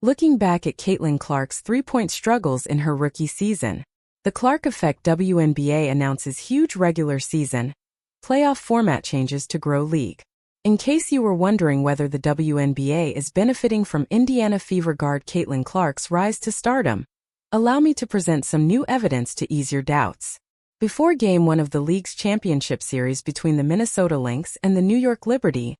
Looking back at Caitlin Clark's three-point struggles in her rookie season, the Clark Effect WNBA announces huge regular season playoff format changes to grow league. In case you were wondering whether the WNBA is benefiting from Indiana Fever guard Caitlin Clark's rise to stardom, allow me to present some new evidence to ease your doubts. Before Game 1 of the league's championship series between the Minnesota Lynx and the New York Liberty,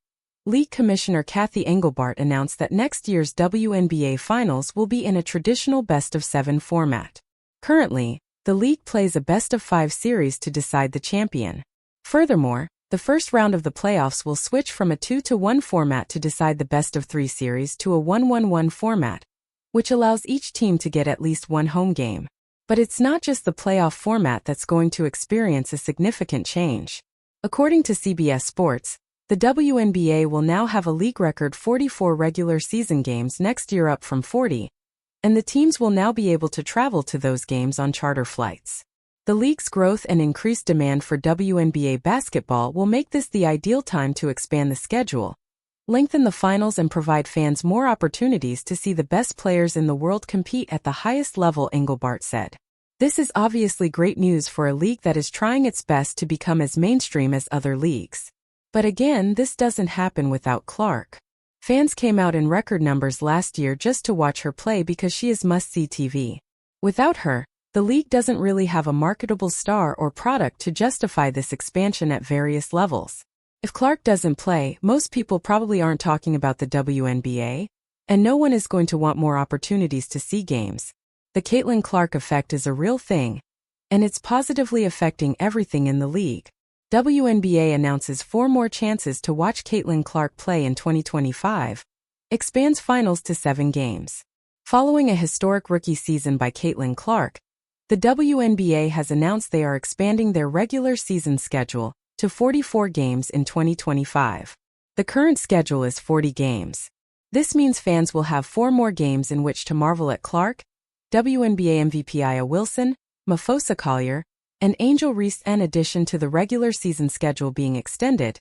League Commissioner Kathy Engelbart announced that next year's WNBA Finals will be in a traditional best-of-7 format. Currently, the league plays a best-of-5 series to decide the champion. Furthermore, the first round of the playoffs will switch from a 2-1 format to decide the best-of-3 series to a 1-1-1 format, which allows each team to get at least one home game. But it's not just the playoff format that's going to experience a significant change. According to CBS Sports, the WNBA will now have a league record 44 regular season games next year, up from 40, and the teams will now be able to travel to those games on charter flights. The league's growth and increased demand for WNBA basketball will make this the ideal time to expand the schedule, lengthen the finals, and provide fans more opportunities to see the best players in the world compete at the highest level, Engelbart said. This is obviously great news for a league that is trying its best to become as mainstream as other leagues. But again, this doesn't happen without Clark. Fans came out in record numbers last year just to watch her play because she is must-see TV. Without her, the league doesn't really have a marketable star or product to justify this expansion at various levels. If Clark doesn't play, most people probably aren't talking about the WNBA, and no one is going to want more opportunities to see games. The Caitlin Clark effect is a real thing, and it's positively affecting everything in the league. WNBA announces 4 more chances to watch Caitlin Clark play in 2025, expands finals to 7 games. Following a historic rookie season by Caitlin Clark, the WNBA has announced they are expanding their regular season schedule to 44 games in 2025. The current schedule is 40 games. This means fans will have 4 more games in which to marvel at Clark, WNBA MVP Aya Wilson, Mafosa Collier, and Angel Reese, in addition to the regular season schedule being extended,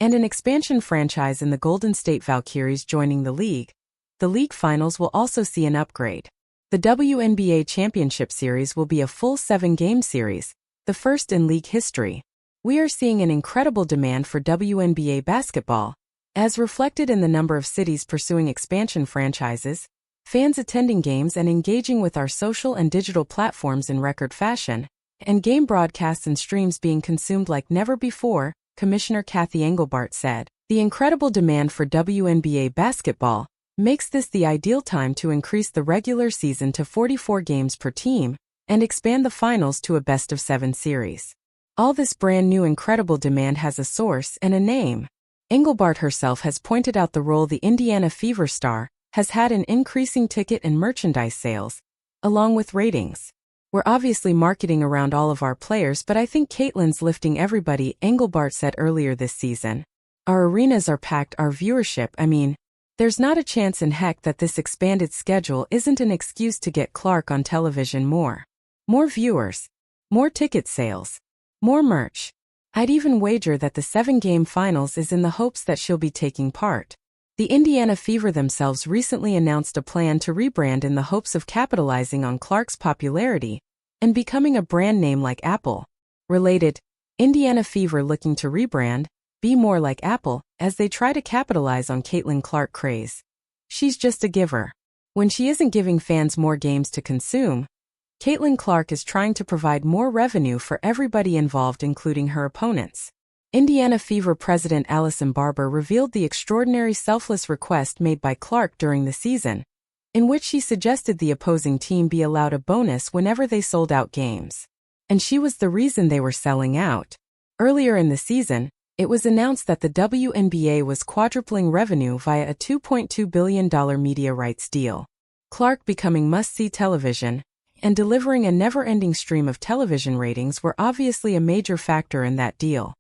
and an expansion franchise in the Golden State Valkyries joining the league. The league finals will also see an upgrade. The WNBA Championship Series will be a full 7-game series, the first in league history. We are seeing an incredible demand for WNBA basketball, as reflected in the number of cities pursuing expansion franchises, fans attending games and engaging with our social and digital platforms in record fashion, and game broadcasts and streams being consumed like never before, Commissioner Kathy Engelbart said. The incredible demand for WNBA basketball makes this the ideal time to increase the regular season to 44 games per team and expand the finals to a best-of-7 series. All this brand new incredible demand has a source and a name. Engelbart herself has pointed out the role the Indiana Fever star has had in increasing ticket and merchandise sales, along with ratings. We're obviously marketing around all of our players, but I think Caitlin's lifting everybody, Engelbart said earlier this season. Our arenas are packed, our viewership, there's not a chance in heck that this expanded schedule isn't an excuse to get Clark on television more. More viewers, more ticket sales, more merch. I'd even wager that the 7-game finals is in the hopes that she'll be taking part. The Indiana Fever themselves recently announced a plan to rebrand in the hopes of capitalizing on Clark's popularity and becoming a brand name like Apple. Related, Indiana Fever looking to rebrand, be more like Apple, as they try to capitalize on Caitlin Clark craze. She's just a giver. When she isn't giving fans more games to consume, Caitlin Clark is trying to provide more revenue for everybody involved, including her opponents. Indiana Fever President Allison Barber revealed the extraordinary selfless request made by Clark during the season, in which she suggested the opposing team be allowed a bonus whenever they sold out games. And she was the reason they were selling out. Earlier in the season, it was announced that the WNBA was quadrupling revenue via a $2.2 billion media rights deal. Clark becoming must-see television and delivering a never-ending stream of television ratings were obviously a major factor in that deal.